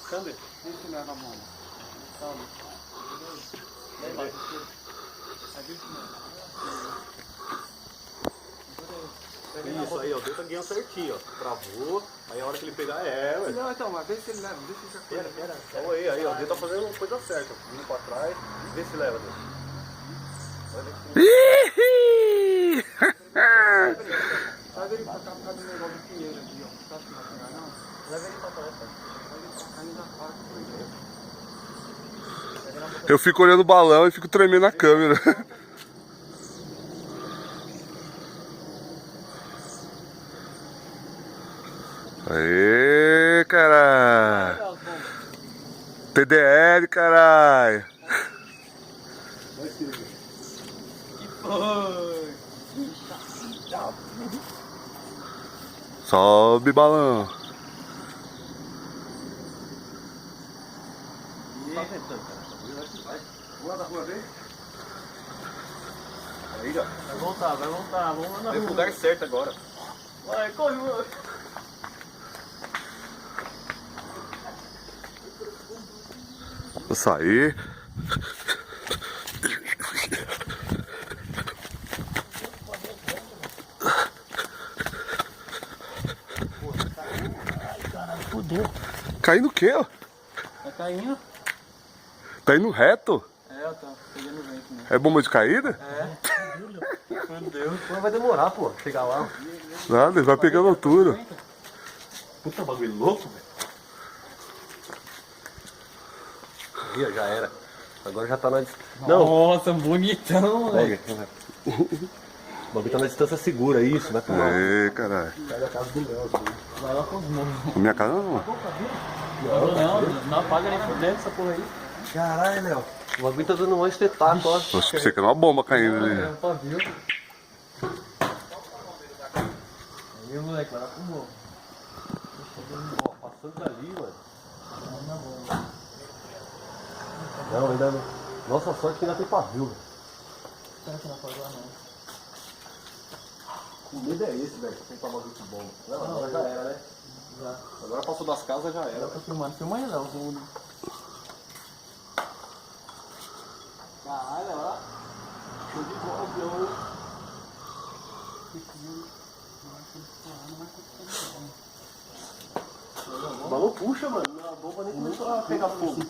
Cadê? Deixa eu levar a mão. Calma. Isso aí, ó. Deixa a guia certinho, ó. Travou. Aí a hora que ele pegar ué. Não, então, mas vê se ele leva. Deixa eu já. Pera. Calma aí, ó. Ele tá fazendo uma coisa certa. Vindo pra trás. Vê se leva, Deus. Ih! Traz ele pra cá por causa do negócio do pinheiro aqui, ó. Você acha que vai pegar, não? Leva ele pra trás, cara. Traz ele pra cá e já para com ele. Eu fico olhando o balão e fico tremendo a câmera. Aê, caralho. TDL, caralho. Vai, Silvio. Foi! Sobe balão. Tá ventando, cara. Vai. Rua da rua, vem. Aí, ó. Vai voltar, vamos lá na Vem pro rua. lugar certo agora. Vai, corre, mano. Vou sair. Fudeu. Caindo o quê, ó? Tá caindo? Tá indo reto? É, tá pegando vento, né? É bomba de caída? Fudeu. Mas vai demorar, pô. Chegar lá. Nada, ele vai pegando altura. Puta bagulho louco, velho. Aí, ó, já era. Agora já tá na distância. Não, Nossa, bonitão, moleque. pega. O bagulho tá na distância segura, isso, vai pro mal. Aê, caralho. Sai da casa do Léo, assim. Vai lá com os morros. Minha casa não. Não apaga nem fudendo essa porra aí. Caralho, Léo. O bagulho tá dando um espetáculo, ó. Acho que você quer uma bomba caindo ali. Pavio. Aí, moleque, vai lá pro morro. Ó, passando dali, mano. Não, ainda não. Nossa sorte que ainda tem pavio, velho. Será que não apagou não? O medo é esse, velho. Sem tomar muito bom. Não, agora já era, né? Já. Agora passou das casas, já Eu era. tô filmando. Filma aí, Léo. Caralho, olha lá. Show de bola, viu? O balão puxa, mano. A bomba nem começou a pegar fogo.